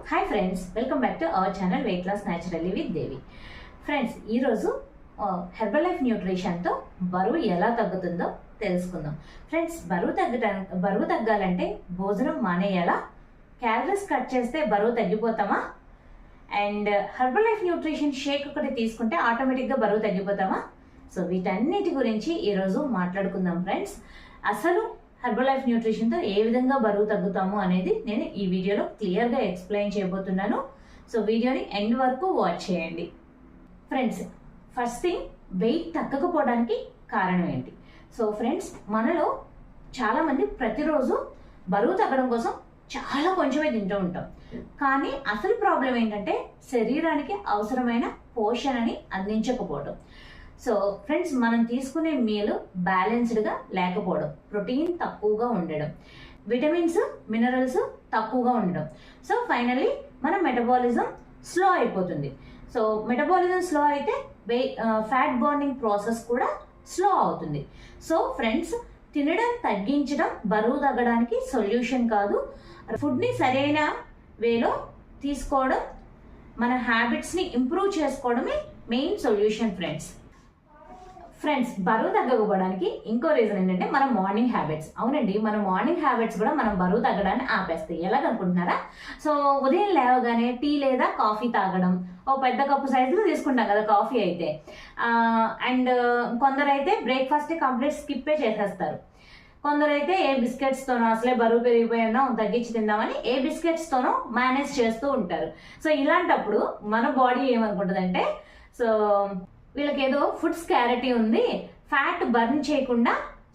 Hi friends, welcome back to our channel weight loss naturally with Devi. Friends, ఈరోజు Herbalife న్యూట్రిషన్తో బరువు ఎలా తగ్గుతుందో తెలుసుకుందాం. ఫ్రెండ్స్, బరువు తగ్గాలంటే భోజనం మానేయాలా? క్యాలరీస్ కట్ చేస్తే బరువు తగ్గిపోతామా? And Herbalife nutrition shake ఒకటి తీసుకుంటే ఆటోమేటిక్గా బరువు తగ్గిపోతామా? సో వీటన్నిటి గురించి ఈరోజు మాట్లాడుకుందాం ఫ్రెండ్స్. అసలు హెర్బల్ లైఫ్ న్యూట్రిషన్తో ఏ విధంగా బరువు తగ్గుతాము అనేది నేను ఈ వీడియోలో క్లియర్గా ఎక్స్ప్లెయిన్ చేయబోతున్నాను. సో వీడియోని ఎండ్ వరకు వాచ్ చేయండి. ఫ్రెండ్స్, ఫస్ట్ థింగ్, వెయిట్ తగ్గకపోవడానికి కారణం ఏంటి? సో ఫ్రెండ్స్, మనలో చాలామంది ప్రతిరోజు బరువు తగ్గడం కోసం చాలా కొంచెమే తింటూ ఉంటాం. కానీ అసలు ప్రాబ్లం ఏంటంటే శరీరానికి అవసరమైన పోషణని అందించకపోవడం. సో ఫ్రెండ్స్, మనం తీసుకునే మీల్ బ్యాలెన్స్డ్గా లేకపోవడం, ప్రోటీన్ తక్కువగా ఉండడం, విటమిన్స్ మినరల్స్ తక్కువగా ఉండడం. సో ఫైనల్లీ మన మెటబాలిజం స్లో అయిపోతుంది. సో మెటబాలిజం స్లో అయితే ఫ్యాట్ బర్నింగ్ ప్రాసెస్ కూడా స్లో అవుతుంది. సో ఫ్రెండ్స్, తినడం తగ్గించడం బరువు తగ్గడానికి సొల్యూషన్ కాదు. ఫుడ్ని సరైన వేలో తీసుకోవడం, మన హ్యాబిట్స్ని ఇంప్రూవ్ చేసుకోవడమే మెయిన్ సొల్యూషన్ ఫ్రెండ్స్. బరువు తగ్గకపోవడానికి ఇంకో రీజన్ ఏంటంటే మన మార్నింగ్ హ్యాబిట్స్. అవునండి, మన మార్నింగ్ హ్యాబిట్స్ కూడా మనం బరువు తగ్గడాన్ని ఆపేస్తాయి. ఎలాగనుకుంటున్నారా? సో ఉదయం లేవగానే టీ లేదా కాఫీ తాగడం, ఓ పెద్ద కప్పు సైజులో తీసుకుంటాం కదా కాఫీ అయితే. అండ్ కొందరైతే బ్రేక్ఫాస్ట్ కంప్లీట్ స్కిప్పే చేసేస్తారు. కొందరైతే ఏ బిస్కెట్స్తోనో అసలే బరువు పెరిగిపోయినా తగ్గించి తిందామని ఏ బిస్కెట్స్తోనో మేనేజ్ చేస్తూ ఉంటారు. సో ఇలాంటప్పుడు మన బాడీ ఏమనుకుంటుందంటే, సో వీళ్ళకి ఏదో ఫుడ్ స్కారిటీ ఉంది, ఫ్యాట్ బర్న్ చేయకుండా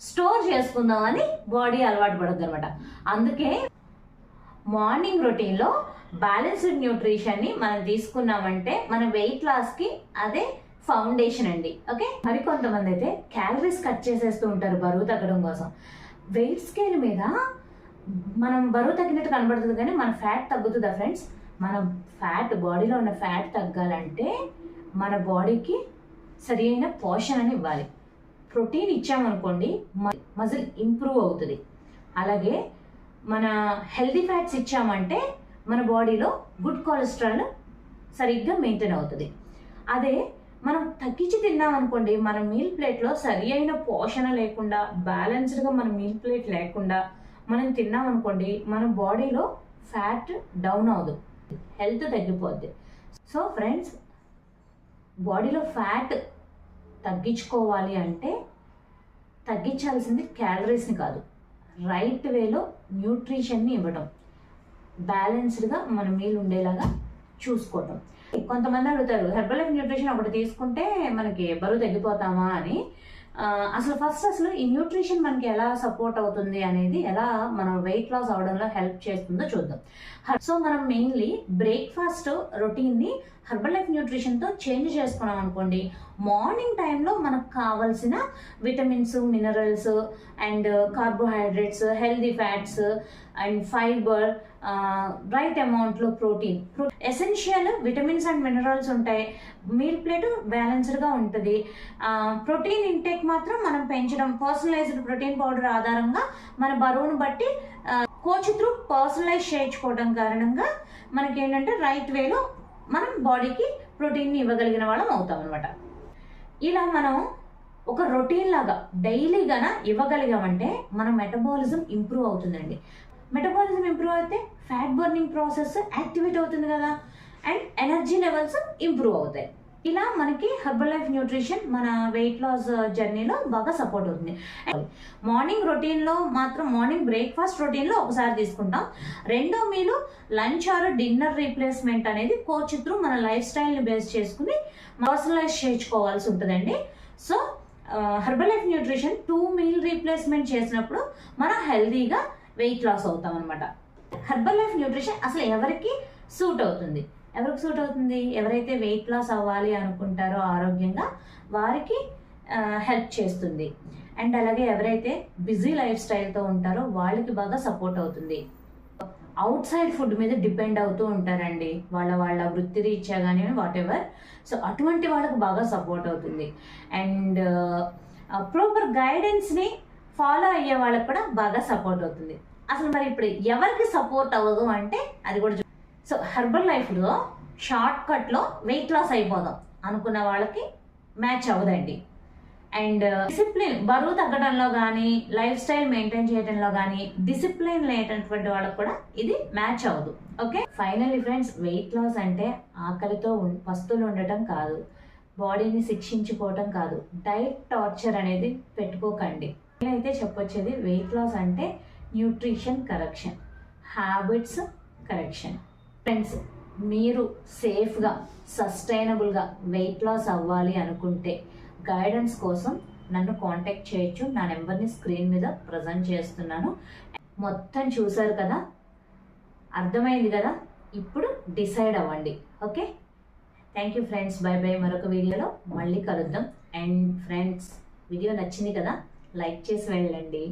స్టోర్ చేసుకుందాం అని బాడీ అలవాటు పడుతుంది అనమాట. అందుకే మార్నింగ్ రొటీన్లో బ్యాలెన్స్డ్ న్యూట్రిషన్ని మనం తీసుకున్నామంటే మన వెయిట్ లాస్కి అదే ఫౌండేషన్ అండి. ఓకే, మరికొంతమంది అయితే క్యాలరీస్ కట్ చేసేస్తూ ఉంటారు బరువు తగ్గడం కోసం. వెయిట్ స్కేల్ మీద మనం బరువు తగ్గినట్టు కనబడుతుంది కానీ మన ఫ్యాట్ తగ్గుతుందా ఫ్రెండ్స్? మన బాడీలో ఉన్న ఫ్యాట్ తగ్గాలంటే మన బాడీకి సరి అయిన పోషణని ఇవ్వాలి. ప్రోటీన్ ఇచ్చామనుకోండి, మజిల్ ఇంప్రూవ్ అవుతుంది. అలాగే మన హెల్దీ ఫ్యాట్స్ ఇచ్చామంటే మన బాడీలో గుడ్ కొలెస్ట్రాల్ సరిగ్గా మెయింటైన్ అవుతుంది. అదే మనం తగ్గించి తిన్నామనుకోండి, మన మీల్ ప్లేట్లో సరి అయిన పోషణ లేకుండా, బ్యాలెన్స్డ్గా మన మీల్ ప్లేట్ లేకుండా మనం తిన్నామనుకోండి, మన బాడీలో ఫ్యాట్ డౌన్ అవ్వదు, హెల్త్ తగ్గిపోద్ది. సో ఫ్రెండ్స్, బాడీలో ఫ్యాట్ తగ్గించుకోవాలి అంటే తగ్గించాల్సింది క్యాలరీస్ని కాదు, రైట్ వేలో న్యూట్రిషన్ని ఇవ్వడం, బ్యాలెన్స్డ్గా మన మీల్ ఉండేలాగా చూసుకోవటం. కొంతమంది అడుగుతారు, హెర్బల్ లైఫ్ న్యూట్రిషన్ ఒకటి తీసుకుంటే మనకి బరువు తగ్గిపోతామా అని. అసలు ఈ న్యూట్రిషన్ మనకి ఎలా సపోర్ట్ అవుతుంది అనేది, ఎలా మన వెయిట్ లాస్ అవడంలో హెల్ప్ చేస్తుందో చూద్దాం. సో మనం మెయిన్లీ బ్రేక్ఫాస్ట్ రొటీన్ని హెర్బల్ లైఫ్ న్యూట్రిషన్తో చేంజ్ చేసుకున్నాం అనుకోండి, మార్నింగ్ టైంలో మనకు కావాల్సిన vitamins minerals and carbohydrates, healthy fats and fibre, right అమౌంట్లో protein, essential vitamins and minerals ఉంటాయి. మీల్ ప్లేట్ బ్యాలెన్స్డ్గా ఉంటుంది. ప్రోటీన్ ఇంటేక్ మాత్రం మనం పెంచడం, పర్సనలైజ్డ్ ప్రోటీన్ పౌడర్ ఆధారంగా మన బరువును బట్టి కోచ్ త్రూ పర్సనలైజ్ చేయించుకోవడం కారణంగా మనకి ఏంటంటే రైట్ వేలో మనం బాడీకి ప్రోటీన్ని ఇవ్వగలిగిన వాళ్ళం అవుతాం అనమాట. ఇలా మనం ఒక రొటీన్ లాగా డైలీగాన ఇవ్వగలిగామంటే మన మెటబాలిజం ఇంప్రూవ్ అవుతుందండి. మెటబాలిజం ఇంప్రూవ్ అయితే ఫ్యాట్ బర్నింగ్ ప్రాసెస్ యాక్టివేట్ అవుతుంది కదా, అండ్ ఎనర్జీ లెవెల్స్ ఇంప్రూవ్ అవుతాయి. ఇలా మనకి హెర్బల్ లైఫ్ న్యూట్రిషన్ మన వెయిట్ లాస్ జర్నీలో బాగా సపోర్ట్ అవుతుంది. మార్నింగ్ రొటీన్లో మాత్రం, మార్నింగ్ బ్రేక్ఫాస్ట్ రొటీన్లో ఒకసారి తీసుకుంటాం. రెండో మీలు లంచ్ ఆర్ డిన్నర్ రీప్లేస్మెంట్ అనేది కోచ్ త్రూ మన లైఫ్ స్టైల్ని బేస్ చేసుకుని పర్సనలైజ్ చేయించుకోవాల్సి ఉంటుందండి. So herbal life nutrition 2 meal replacement చేసినప్పుడు మనం హెల్దీగా వెయిట్ లాస్ అవుతాం అనమాట. హెర్బల్ లైఫ్ న్యూట్రిషన్ అసలు ఎవరికి సూట్ అవుతుంది? ఎవరైతే వెయిట్ లాస్ అవ్వాలి అనుకుంటారో ఆరోగ్యంగా, వారికి హెల్ప్ చేస్తుంది. అండ్ అలాగే ఎవరైతే బిజీ లైఫ్ స్టైల్తో ఉంటారో వాళ్ళకి బాగా సపోర్ట్ అవుతుంది. అవుట్ సైడ్ ఫుడ్ మీద డిపెండ్ అవుతూ ఉంటారండి, వాళ్ళ వృత్తి రీత్యా కానీ వాట్ ఎవర్. సో అటువంటి వాళ్ళకి బాగా సపోర్ట్ అవుతుంది. అండ్ ప్రాపర్ గైడెన్స్ని ఫాలో అయ్యే వాళ్ళకి కూడా బాగా సపోర్ట్ అవుతుంది. అసలు మరి ఇప్పుడు ఎవరికి సపోర్ట్ అవ్వదు అంటే అది కూడా సో హెర్బల్ లైఫ్లో షార్ట్ కట్లో వెయిట్ లాస్ అయిపోదాం అనుకున్న వాళ్ళకి మ్యాచ్ అవ్వదండి. అండ్ డిసిప్లిన్, బరువు తగ్గడంలో కానీ లైఫ్ స్టైల్ మెయింటైన్ చేయడంలో కానీ డిసిప్లిన్ లేనటువంటి వాళ్ళకి కూడా ఇది మ్యాచ్ అవ్వదు. Okay, finally friends, weight loss అంటే ఆకలితో పస్తులు ఉండటం కాదు, బాడీని శిక్షించుకోవటం కాదు, డైట్ టార్చర్ అనేది పెట్టుకోకండి. నేనైతే చెప్పొచ్చేది వెయిట్ లాస్ అంటే nutrition correction, habits correction. Friends, మీరు సేఫ్గా సస్టైనబుల్గా వెయిట్ లాస్ అవ్వాలి అనుకుంటే గైడెన్స్ కోసం నన్ను కాంటాక్ట్ చేయొచ్చు. నా నెంబర్ని స్క్రీన్ మీద ప్రజెంట్ చేస్తున్నాను. మొత్తం చూసారు కదా, అర్థమైంది కదా, ఇప్పుడు డిసైడ్ అవ్వండి. Okay, thank you friends, by by. మరొక వీడియోలో మళ్ళీ కలుద్దాం. అండ్ ఫ్రెండ్స్, వీడియో నచ్చింది కదా, లైక్ చేసి వెళ్ళండి.